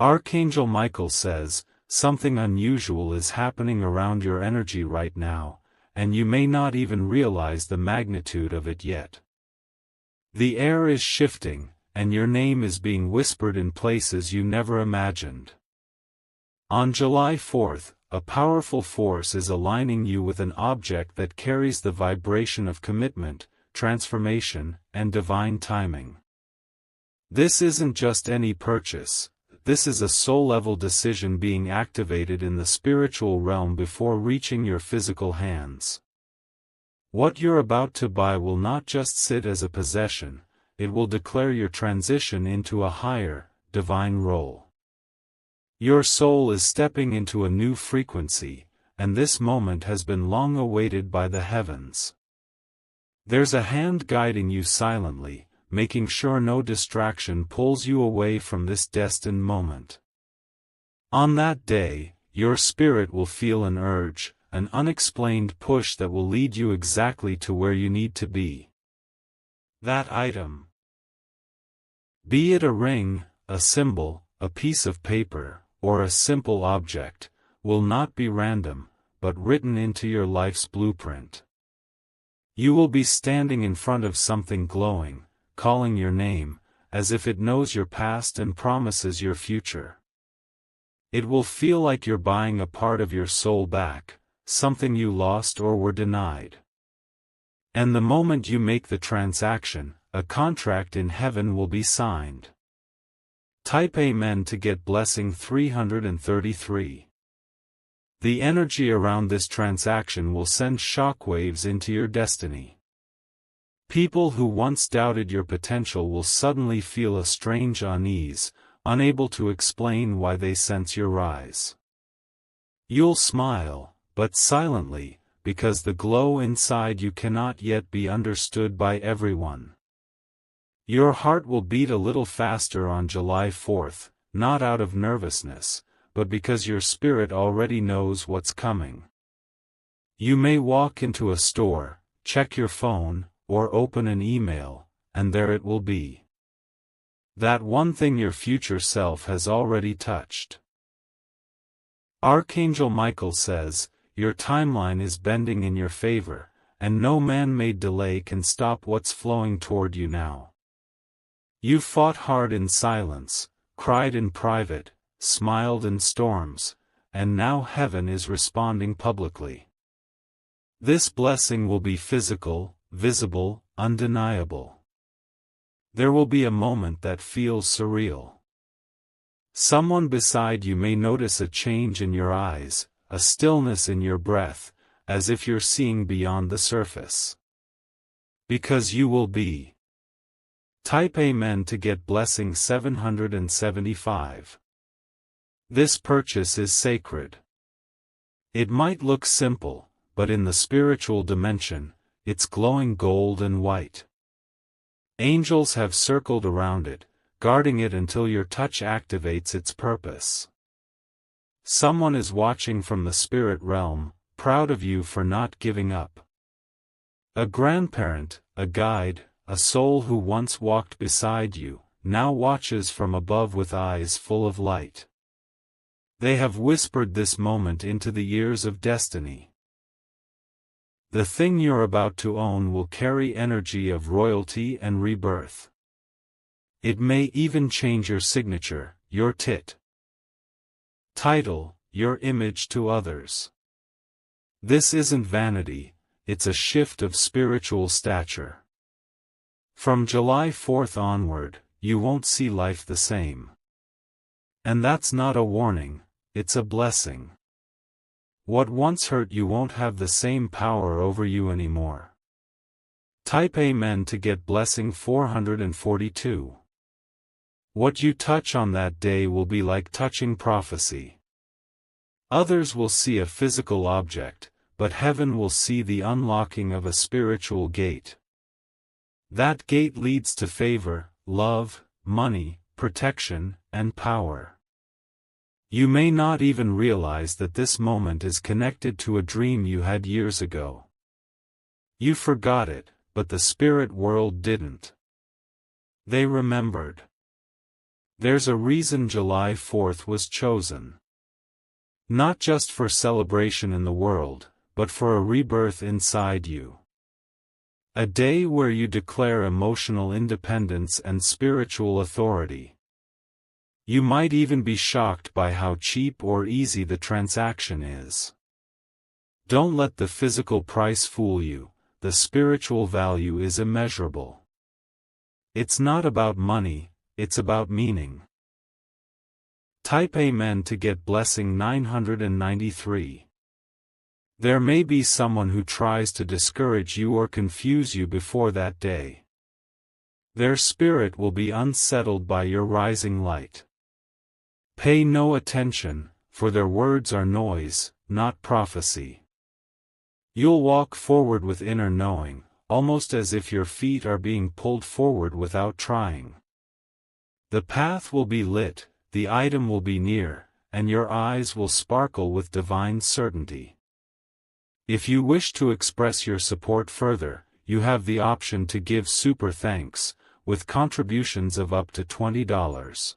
Archangel Michael says, something unusual is happening around your energy right now, and you may not even realize the magnitude of it yet. The air is shifting, and your name is being whispered in places you never imagined. On July 4th, a powerful force is aligning you with an object that carries the vibration of commitment, transformation, and divine timing. This isn't just any purchase. This is a soul-level decision being activated in the spiritual realm before reaching your physical hands. What you're about to buy will not just sit as a possession, it will declare your transition into a higher, divine role. Your soul is stepping into a new frequency, and this moment has been long awaited by the heavens. There's a hand guiding you silently, making sure no distraction pulls you away from this destined moment. On that day, your spirit will feel an urge, an unexplained push that will lead you exactly to where you need to be. That item, be it a ring, a symbol, a piece of paper, or a simple object, will not be random, but written into your life's blueprint. You will be standing in front of something glowing, calling your name, as if it knows your past and promises your future. It will feel like you're buying a part of your soul back, something you lost or were denied. And the moment you make the transaction, a contract in heaven will be signed. Type Amen to get blessing 333. The energy around this transaction will send shockwaves into your destiny. People who once doubted your potential will suddenly feel a strange unease, unable to explain why they sense your rise. You'll smile, but silently, because the glow inside you cannot yet be understood by everyone. Your heart will beat a little faster on July 4th, not out of nervousness, but because your spirit already knows what's coming. You may walk into a store, check your phone, or open an email, and there it will be. That one thing your future self has already touched. Archangel Michael says, your timeline is bending in your favor, and no man-made delay can stop what's flowing toward you now. You fought hard in silence, cried in private, smiled in storms, and now heaven is responding publicly. This blessing will be physical, visible, undeniable. There will be a moment that feels surreal. Someone beside you may notice a change in your eyes, a stillness in your breath, as if you're seeing beyond the surface. Because you will be. Type Amen to get blessing 775. This purchase is sacred. It might look simple, but in the spiritual dimension, it's glowing gold and white. Angels have circled around it, guarding it until your touch activates its purpose. Someone is watching from the spirit realm, proud of you for not giving up. A grandparent, a guide, a soul who once walked beside you, now watches from above with eyes full of light. They have whispered this moment into the ears of destiny. The thing you're about to own will carry energy of royalty and rebirth. It may even change your signature, your title, your image to others. This isn't vanity, it's a shift of spiritual stature. From July 4th onward, you won't see life the same. And that's not a warning, it's a blessing. What once hurt you won't have the same power over you anymore. Type Amen to get blessing 442. What you touch on that day will be like touching prophecy. Others will see a physical object, but heaven will see the unlocking of a spiritual gate. That gate leads to favor, love, money, protection, and power. You may not even realize that this moment is connected to a dream you had years ago. You forgot it, but the spirit world didn't. They remembered. There's a reason July 4th was chosen. Not just for celebration in the world, but for a rebirth inside you. A day where you declare emotional independence and spiritual authority. You might even be shocked by how cheap or easy the transaction is. Don't let the physical price fool you, the spiritual value is immeasurable. It's not about money, it's about meaning. Type Amen to get blessing 993. There may be someone who tries to discourage you or confuse you before that day. Their spirit will be unsettled by your rising light. Pay no attention, for their words are noise, not prophecy. You'll walk forward with inner knowing, almost as if your feet are being pulled forward without trying. The path will be lit, the item will be near, and your eyes will sparkle with divine certainty. If you wish to express your support further, you have the option to give super thanks, with contributions of up to $20.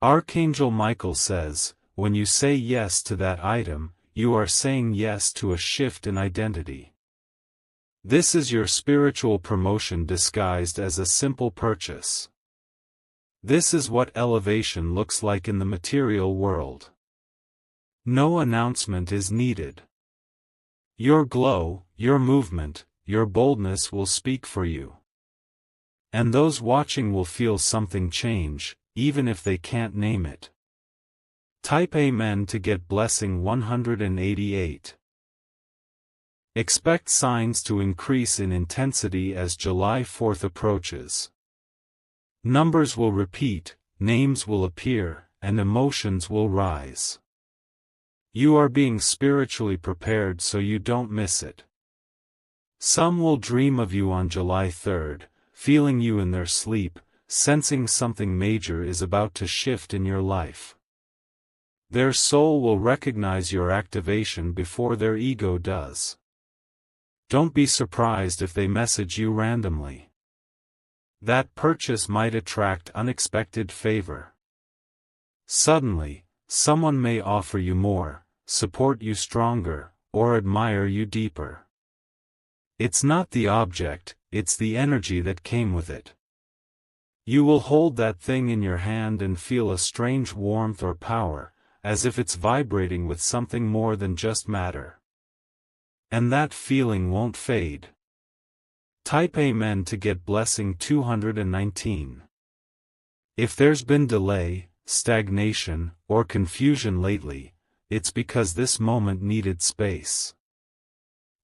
Archangel Michael says, when you say yes to that item, you are saying yes to a shift in identity. This is your spiritual promotion disguised as a simple purchase. This is what elevation looks like in the material world. No announcement is needed. Your glow, your movement, your boldness will speak for you. And those watching will feel something change, even if they can't name it. Type Amen to get blessing 188. Expect signs to increase in intensity as July 4th approaches. Numbers will repeat, names will appear, and emotions will rise. You are being spiritually prepared so you don't miss it. Some will dream of you on July 3rd, feeling you in their sleep, sensing something major is about to shift in your life. Their soul will recognize your activation before their ego does. Don't be surprised if they message you randomly. That purchase might attract unexpected favor. Suddenly, someone may offer you more, support you stronger, or admire you deeper. It's not the object, it's the energy that came with it. You will hold that thing in your hand and feel a strange warmth or power, as if it's vibrating with something more than just matter. And that feeling won't fade. Type Amen to get blessing 219. If there's been delay, stagnation, or confusion lately, it's because this moment needed space.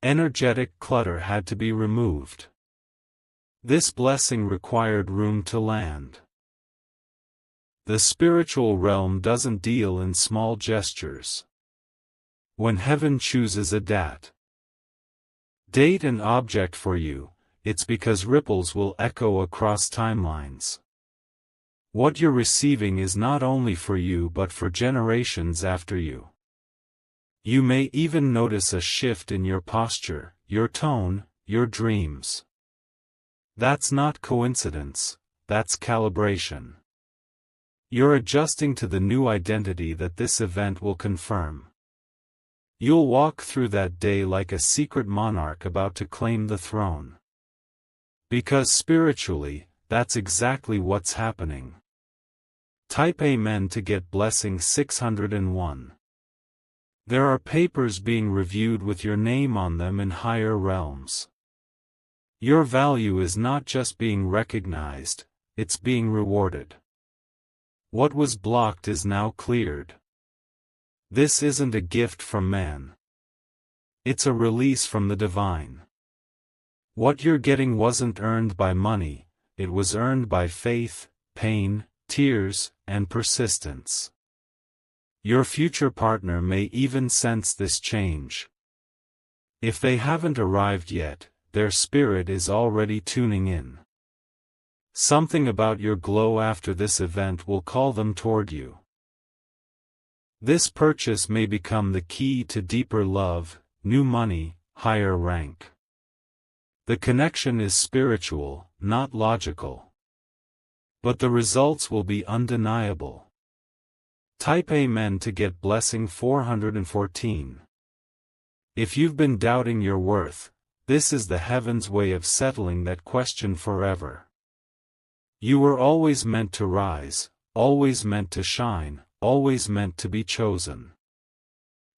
Energetic clutter had to be removed. This blessing required room to land. The spiritual realm doesn't deal in small gestures. When heaven chooses a date and object for you, it's because ripples will echo across timelines. What you're receiving is not only for you but for generations after you. You may even notice a shift in your posture, your tone, your dreams. That's not coincidence, that's calibration. You're adjusting to the new identity that this event will confirm. You'll walk through that day like a secret monarch about to claim the throne. Because spiritually, that's exactly what's happening. Type Amen to get blessing 601. There are papers being reviewed with your name on them in higher realms. Your value is not just being recognized, it's being rewarded. What was blocked is now cleared. This isn't a gift from man. It's a release from the divine. What you're getting wasn't earned by money, it was earned by faith, pain, tears, and persistence. Your future partner may even sense this change. If they haven't arrived yet, their spirit is already tuning in. Something about your glow after this event will call them toward you. This purchase may become the key to deeper love, new money, higher rank. The connection is spiritual, not logical. But the results will be undeniable. Type Amen to get blessing 414. If you've been doubting your worth, this is the heaven's way of settling that question forever. You were always meant to rise, always meant to shine, always meant to be chosen.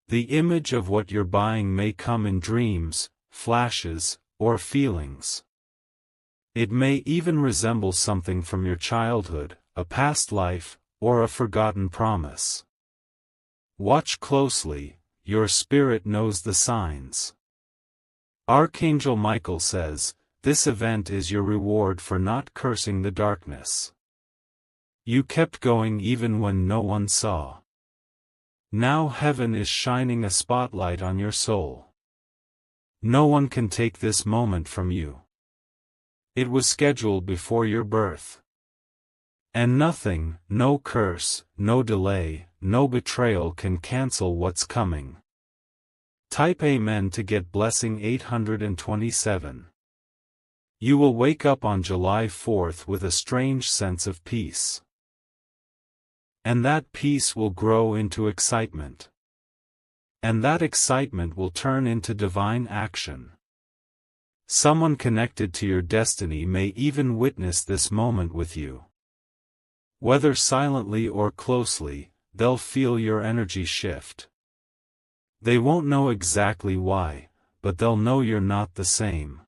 The image of what you're buying may come in dreams, flashes, or feelings. It may even resemble something from your childhood, a past life, or a forgotten promise. Watch closely, your spirit knows the signs. Archangel Michael says, this event is your reward for not cursing the darkness. You kept going even when no one saw. Now heaven is shining a spotlight on your soul. No one can take this moment from you. It was scheduled before your birth. And nothing, no curse, no delay, no betrayal can cancel what's coming. Type Amen to get blessing 827. You will wake up on July 4th with a strange sense of peace. And that peace will grow into excitement. And that excitement will turn into divine action. Someone connected to your destiny may even witness this moment with you. Whether silently or closely, they'll feel your energy shift. They won't know exactly why, but they'll know you're not the same.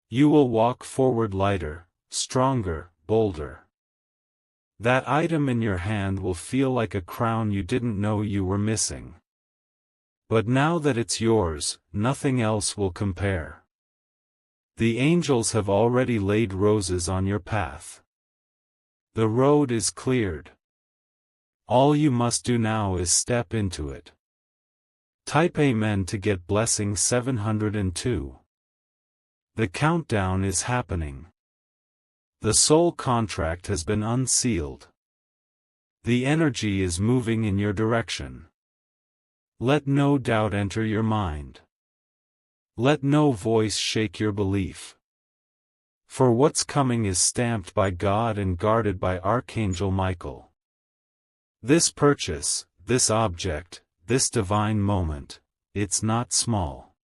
You will walk forward lighter, stronger, bolder. That item in your hand will feel like a crown you didn't know you were missing. But now that it's yours, nothing else will compare. The angels have already laid roses on your path. The road is cleared. All you must do now is step into it. Type Amen to get blessing 702. The countdown is happening. The soul contract has been unsealed. The energy is moving in your direction. Let no doubt enter your mind. Let no voice shake your belief. For what's coming is stamped by God and guarded by Archangel Michael. This purchase, this object, this divine moment, it's not small.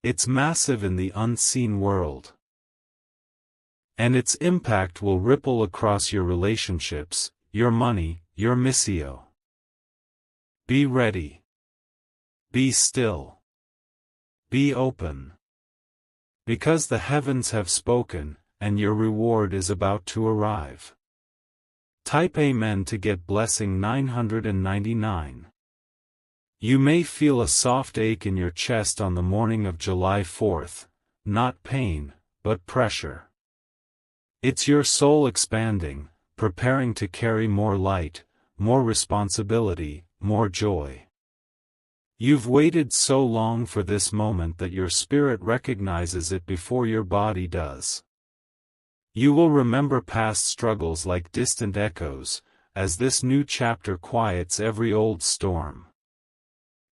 It's massive in the unseen world. And its impact will ripple across your relationships, your money, your missio. Be ready. Be still. Be open. Because the heavens have spoken, and your reward is about to arrive. Type Amen to get blessing 999. You may feel a soft ache in your chest on the morning of July 4th, not pain, but pressure. It's your soul expanding, preparing to carry more light, more responsibility, more joy. You've waited so long for this moment that your spirit recognizes it before your body does. You will remember past struggles like distant echoes, as this new chapter quiets every old storm.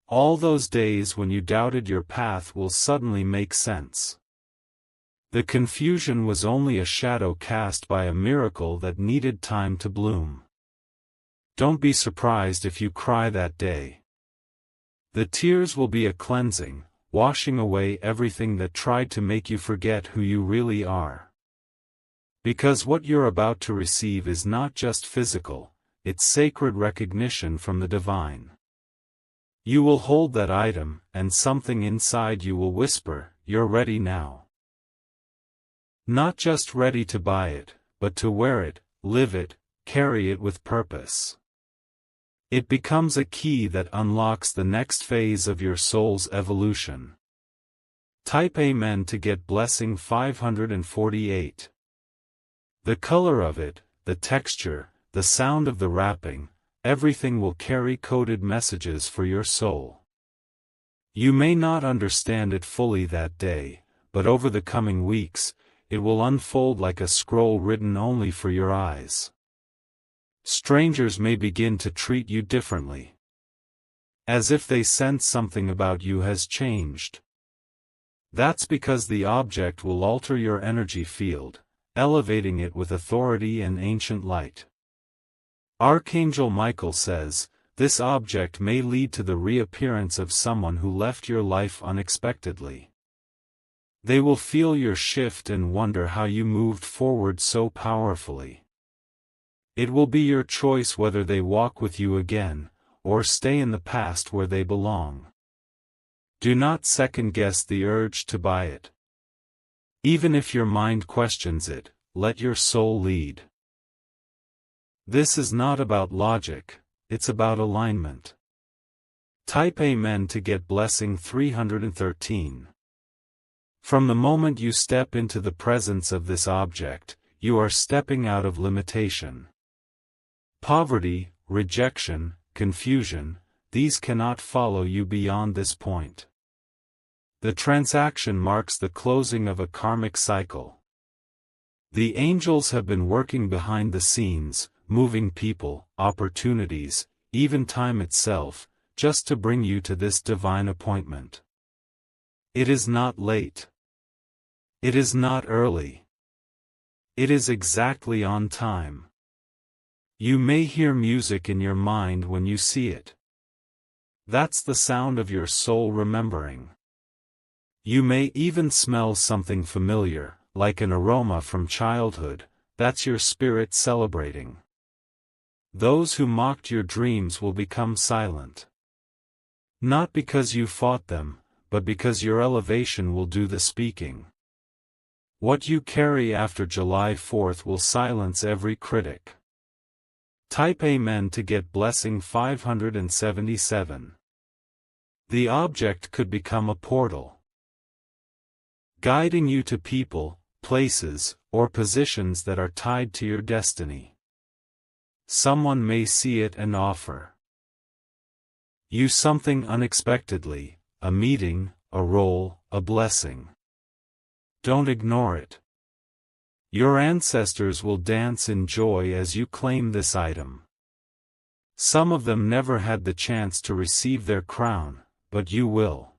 All those days when you doubted your path will suddenly make sense. The confusion was only a shadow cast by a miracle that needed time to bloom. Don't be surprised if you cry that day. The tears will be a cleansing, washing away everything that tried to make you forget who you really are. Because what you're about to receive is not just physical, it's sacred recognition from the divine. You will hold that item, and something inside you will whisper, "You're ready now." Not just ready to buy it, but to wear it, live it, carry it with purpose. It becomes a key that unlocks the next phase of your soul's evolution. Type Amen to get blessing 548. The color of it, the texture, the sound of the wrapping, everything will carry coded messages for your soul. You may not understand it fully that day, but over the coming weeks, it will unfold like a scroll written only for your eyes. Strangers may begin to treat you differently. As if they sense something about you has changed. That's because the object will alter your energy field, elevating it with authority and ancient light. Archangel Michael says, this object may lead to the reappearance of someone who left your life unexpectedly. They will feel your shift and wonder how you moved forward so powerfully. It will be your choice whether they walk with you again, or stay in the past where they belong. Do not second-guess the urge to buy it. Even if your mind questions it, let your soul lead. This is not about logic, it's about alignment. Type Amen to get blessing 313. From the moment you step into the presence of this object, you are stepping out of limitation. Poverty, rejection, confusion, these cannot follow you beyond this point. The transaction marks the closing of a karmic cycle. The angels have been working behind the scenes, moving people, opportunities, even time itself, just to bring you to this divine appointment. It is not late. It is not early. It is exactly on time. You may hear music in your mind when you see it. That's the sound of your soul remembering. You may even smell something familiar, like an aroma from childhood, that's your spirit celebrating. Those who mocked your dreams will become silent. Not because you fought them, but because your elevation will do the speaking. What you carry after July 4th will silence every critic. Type Amen to get blessing 577. The object could become a portal, guiding you to people, places, or positions that are tied to your destiny. Someone may see it and offer you something unexpectedly, a meeting, a role, a blessing. Don't ignore it. Your ancestors will dance in joy as you claim this item. Some of them never had the chance to receive their crown, but you will.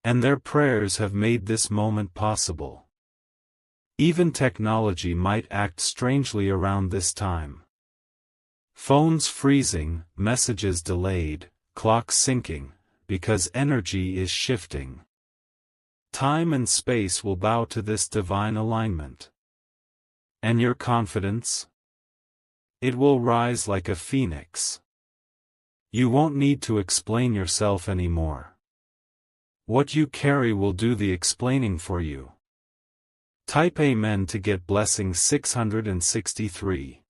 And their prayers have made this moment possible. Even technology might act strangely around this time. Phones freezing, messages delayed, clocks syncing, because energy is shifting. Time and space will bow to this divine alignment. And your confidence? It will rise like a phoenix. You won't need to explain yourself anymore. What you carry will do the explaining for you. Type Amen to get blessing 663.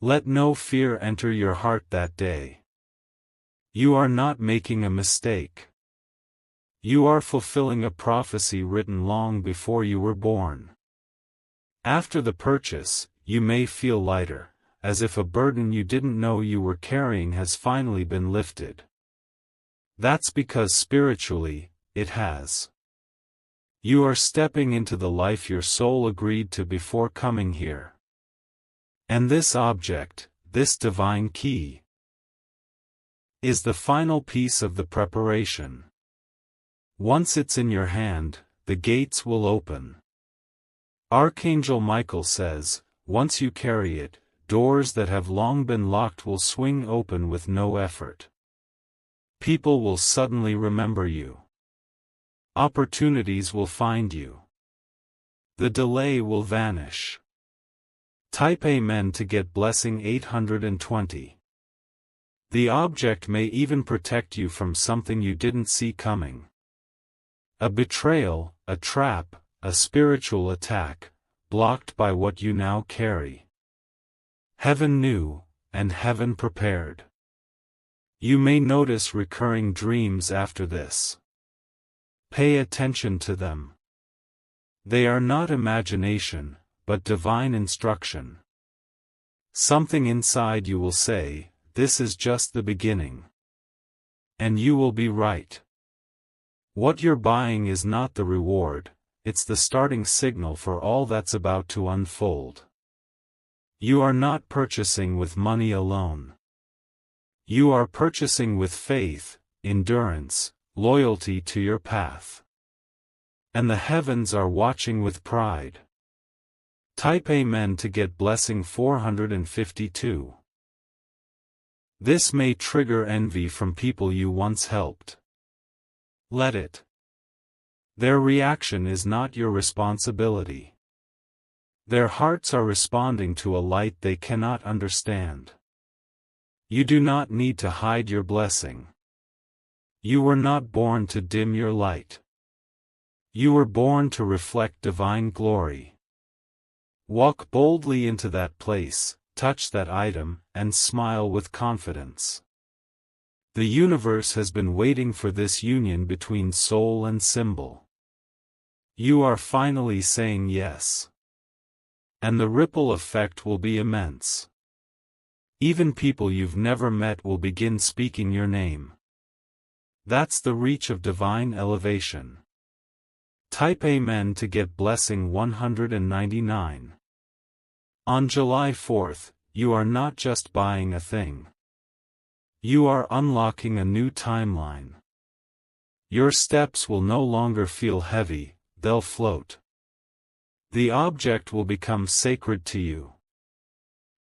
Let no fear enter your heart that day. You are not making a mistake. You are fulfilling a prophecy written long before you were born. After the purchase, you may feel lighter, as if a burden you didn't know you were carrying has finally been lifted. That's because spiritually, it has. You are stepping into the life your soul agreed to before coming here. And this object, this divine key, is the final piece of the preparation. Once it's in your hand, the gates will open. Archangel Michael says, once you carry it, doors that have long been locked will swing open with no effort. People will suddenly remember you. Opportunities will find you. The delay will vanish. Type Amen to get blessing 820. The object may even protect you from something you didn't see coming. A betrayal, a trap, a spiritual attack, blocked by what you now carry. Heaven knew, and heaven prepared. You may notice recurring dreams after this. Pay attention to them. They are not imagination, but divine instruction. Something inside you will say, this is just the beginning. And you will be right. What you're buying is not the reward, it's the starting signal for all that's about to unfold. You are not purchasing with money alone. You are purchasing with faith, endurance, loyalty to your path. And the heavens are watching with pride. Type Amen to get blessing 452. This may trigger envy from people you once helped. Let it. Their reaction is not your responsibility. Their hearts are responding to a light they cannot understand. You do not need to hide your blessing. You were not born to dim your light. You were born to reflect divine glory. Walk boldly into that place, touch that item, and smile with confidence. The universe has been waiting for this union between soul and symbol. You are finally saying yes. And the ripple effect will be immense. Even people you've never met will begin speaking your name. That's the reach of divine elevation. Type Amen to get blessing 199. On July 4th, you are not just buying a thing. You are unlocking a new timeline. Your steps will no longer feel heavy, they'll float. The object will become sacred to you.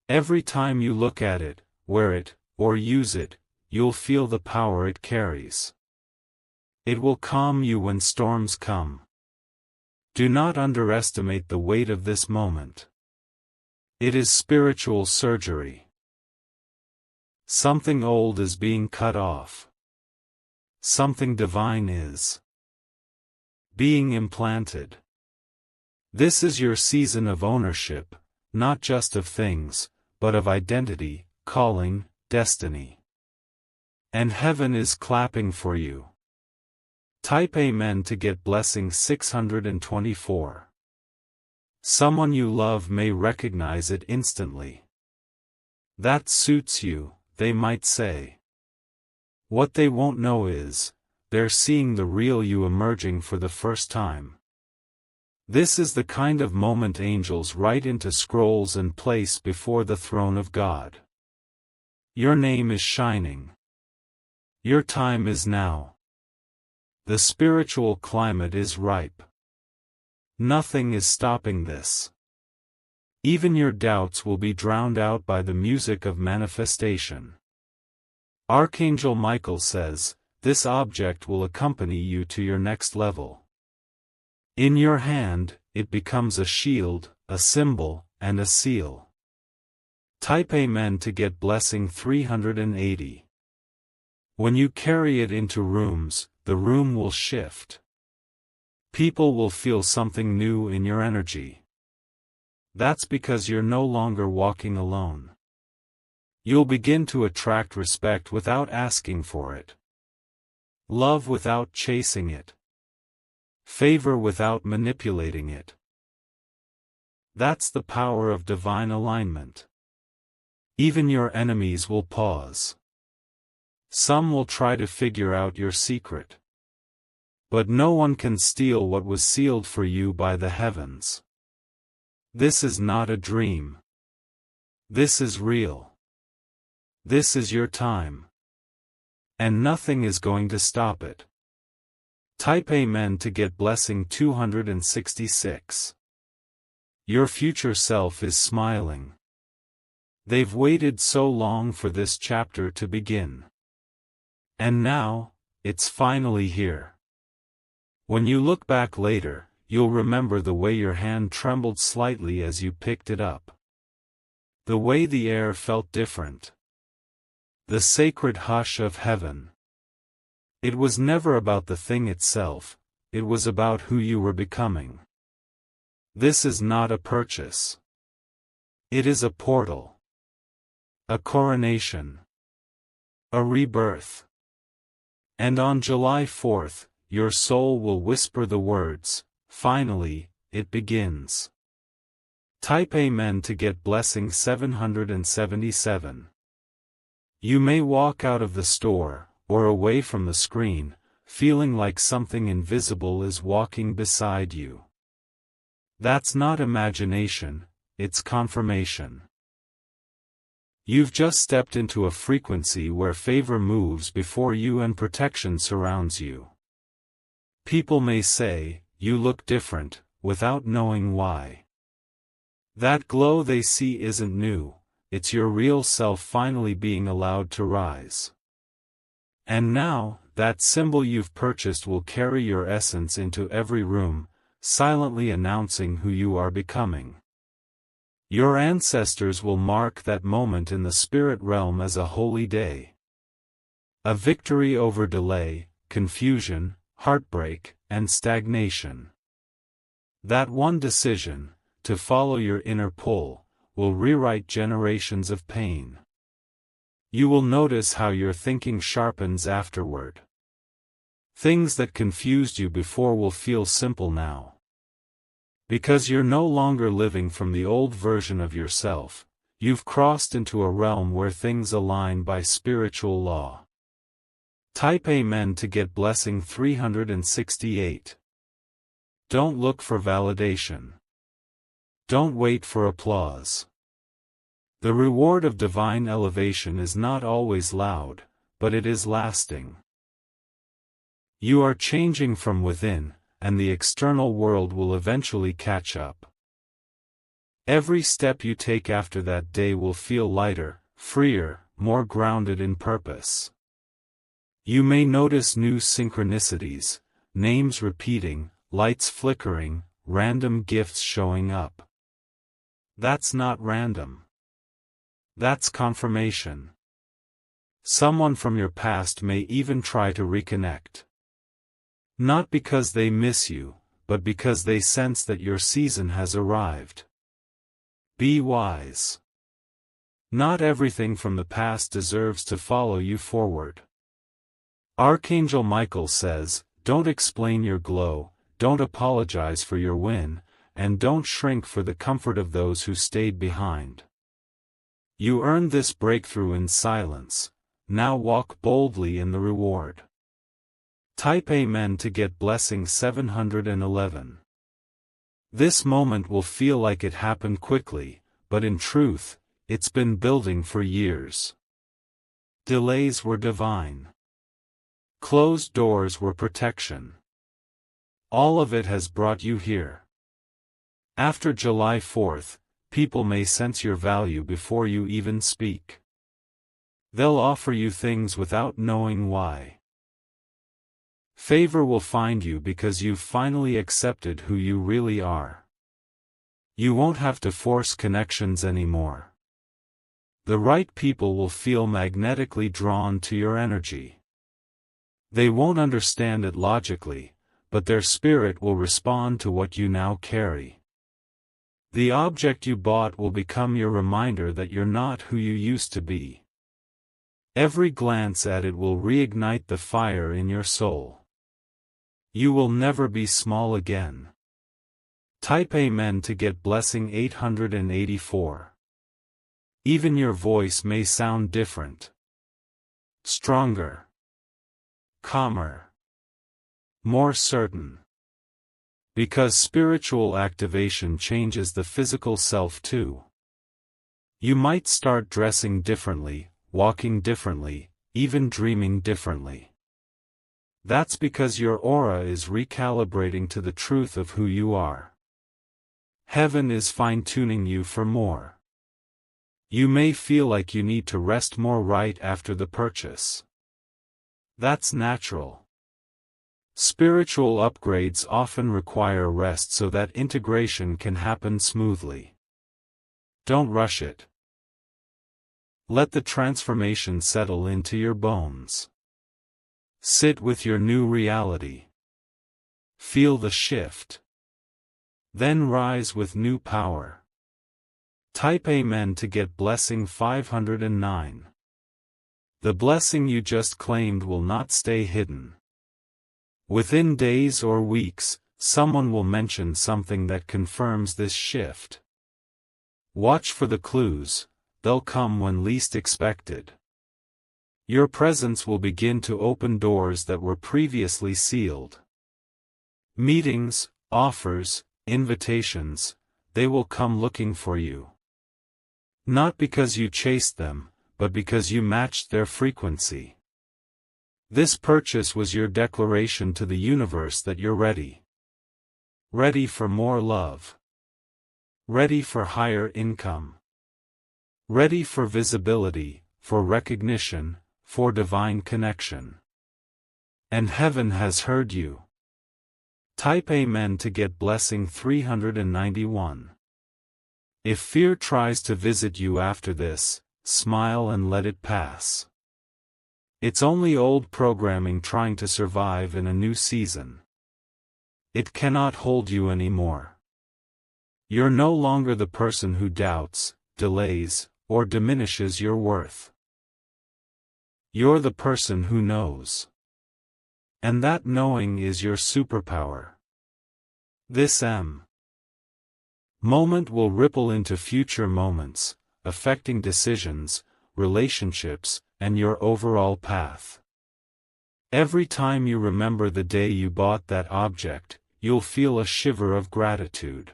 Every time you look at it, wear it, or use it, you'll feel the power it carries. It will calm you when storms come. Do not underestimate the weight of this moment. It is spiritual surgery. Something old is being cut off. Something divine is being implanted. This is your season of ownership, not just of things, but of identity, calling, destiny. And heaven is clapping for you. Type Amen to get blessing 624. Someone you love may recognize it instantly. That suits you, they might say. What they won't know is, they're seeing the real you emerging for the first time. This is the kind of moment angels write into scrolls and place before the throne of God. Your name is shining. Your time is now. The spiritual climate is ripe. Nothing is stopping this. Even your doubts will be drowned out by the music of manifestation. Archangel Michael says, this object will accompany you to your next level. In your hand, it becomes a shield, a symbol, and a seal. Type Amen to get blessing 380. When you carry it into rooms, the room will shift. People will feel something new in your energy. That's because you're no longer walking alone. You'll begin to attract respect without asking for it. Love without chasing it. Favor without manipulating it. That's the power of divine alignment. Even your enemies will pause. Some will try to figure out your secret. But no one can steal what was sealed for you by the heavens. This is not a dream. This is real. This is your time. And nothing is going to stop it. Type Amen to get blessing 266. Your future self is smiling. They've waited so long for this chapter to begin. And now, it's finally here. When you look back later, you'll remember the way your hand trembled slightly as you picked it up. The way the air felt different. The sacred hush of heaven. It was never about the thing itself, it was about who you were becoming. This is not a purchase. It is a portal. A coronation. A rebirth. And on July 4th, your soul will whisper the words, finally, it begins. Type Amen to get blessing 777. You may walk out of the store, or away from the screen, feeling like something invisible is walking beside you. That's not imagination, it's confirmation. You've just stepped into a frequency where favor moves before you and protection surrounds you. People may say, you look different, without knowing why. That glow they see isn't new, it's your real self finally being allowed to rise. And now, that symbol you've purchased will carry your essence into every room, silently announcing who you are becoming. Your ancestors will mark that moment in the spirit realm as a holy day. A victory over delay, confusion, heartbreak, and stagnation. That one decision, to follow your inner pull, will rewrite generations of pain. You will notice how your thinking sharpens afterward. Things that confused you before will feel simple now. Because you're no longer living from the old version of yourself, you've crossed into a realm where things align by spiritual law. Type Amen to get blessing 368. Don't look for validation. Don't wait for applause. The reward of divine elevation is not always loud, but it is lasting. You are changing from within, and the external world will eventually catch up. Every step you take after that day will feel lighter, freer, more grounded in purpose. You may notice new synchronicities, names repeating, lights flickering, random gifts showing up. That's not random. That's confirmation. Someone from your past may even try to reconnect. Not because they miss you, but because they sense that your season has arrived. Be wise. Not everything from the past deserves to follow you forward. Archangel Michael says, don't explain your glow, don't apologize for your win, and don't shrink for the comfort of those who stayed behind. You earned this breakthrough in silence, now walk boldly in the reward. Type Amen to get blessing 711. This moment will feel like it happened quickly, but in truth, it's been building for years. Delays were divine. Closed doors were protection. All of it has brought you here. After July 4th, people may sense your value before you even speak. They'll offer you things without knowing why. Favor will find you because you've finally accepted who you really are. You won't have to force connections anymore. The right people will feel magnetically drawn to your energy. They won't understand it logically, but their spirit will respond to what you now carry. The object you bought will become your reminder that you're not who you used to be. Every glance at it will reignite the fire in your soul. You will never be small again. Type Amen to get blessing 884. Even your voice may sound different. Stronger. Calmer. More certain. Because spiritual activation changes the physical self too. You might start dressing differently, walking differently, even dreaming differently. That's because your aura is recalibrating to the truth of who you are. Heaven is fine-tuning you for more. You may feel like you need to rest more right after the purchase. That's natural. Spiritual upgrades often require rest so that integration can happen smoothly. Don't rush it. Let the transformation settle into your bones. Sit with your new reality. Feel the shift. Then rise with new power. Type Amen to get blessing 509. The blessing you just claimed will not stay hidden. Within days or weeks, someone will mention something that confirms this shift. Watch for the clues, they'll come when least expected. Your presence will begin to open doors that were previously sealed. Meetings, offers, invitations, they will come looking for you. Not because you chased them, but because you matched their frequency. This purchase was your declaration to the universe that you're ready. Ready for more love. Ready for higher income. Ready for visibility, for recognition, for divine connection. And heaven has heard you. Type Amen to get blessing 391. If fear tries to visit you after this, smile and let it pass. It's only old programming trying to survive in a new season. It cannot hold you anymore. You're no longer the person who doubts, delays, or diminishes your worth. You're the person who knows. And that knowing is your superpower. This moment will ripple into future moments, affecting decisions, relationships, and your overall path. Every time you remember the day you bought that object, you'll feel a shiver of gratitude.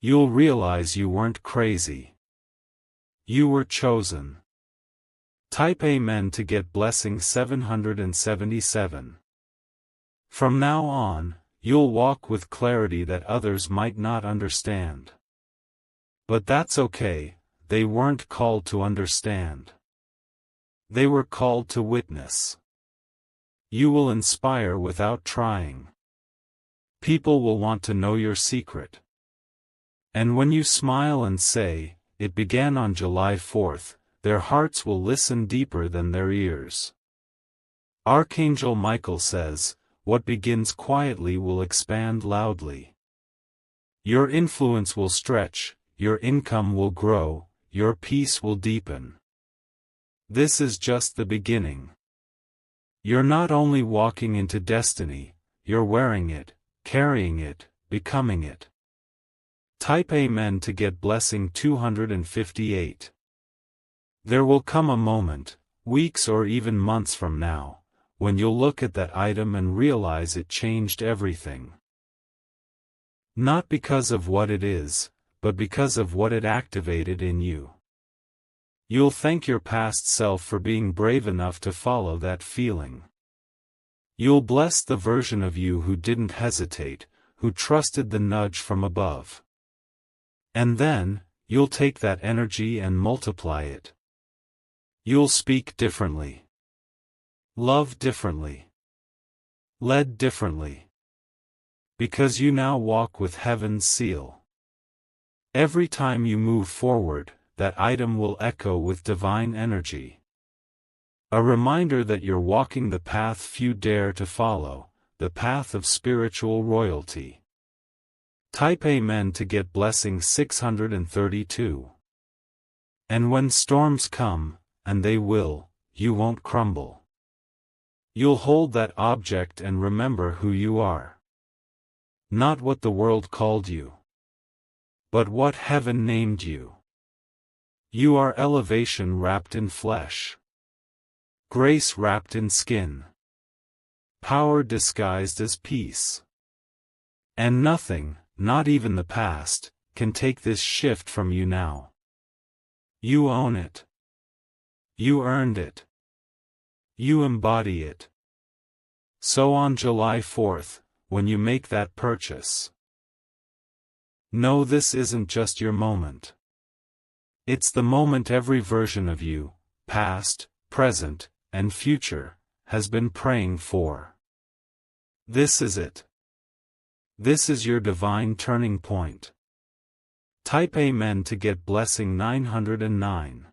You'll realize you weren't crazy. You were chosen. Type Amen to get blessing 777. From now on, you'll walk with clarity that others might not understand. But that's okay, they weren't called to understand. They were called to witness. You will inspire without trying. People will want to know your secret. And when you smile and say, "It began on July 4th, their hearts will listen deeper than their ears. Archangel Michael says, "What begins quietly will expand loudly." Your influence will stretch, your income will grow, your peace will deepen. This is just the beginning. You're not only walking into destiny, you're wearing it, carrying it, becoming it. Type Amen to get blessing 258. There will come a moment, weeks or even months from now, when you'll look at that item and realize it changed everything. Not because of what it is, but because of what it activated in you. You'll thank your past self for being brave enough to follow that feeling. You'll bless the version of you who didn't hesitate, who trusted the nudge from above. And then, you'll take that energy and multiply it. You'll speak differently. Love differently. Lead differently. Because you now walk with heaven's seal. Every time you move forward, that item will echo with divine energy. A reminder that you're walking the path few dare to follow, the path of spiritual royalty. Type Amen to get blessing 632. And when storms come, and they will, you won't crumble. You'll hold that object and remember who you are. Not what the world called you, but what heaven named you. You are elevation wrapped in flesh. Grace wrapped in skin. Power disguised as peace. And nothing, not even the past, can take this shift from you now. You own it. You earned it. You embody it. So on July 4th, when you make that purchase, know this isn't just your moment. It's the moment every version of you, past, present, and future, has been praying for. This is it. This is your divine turning point. Type Amen to get blessing 909.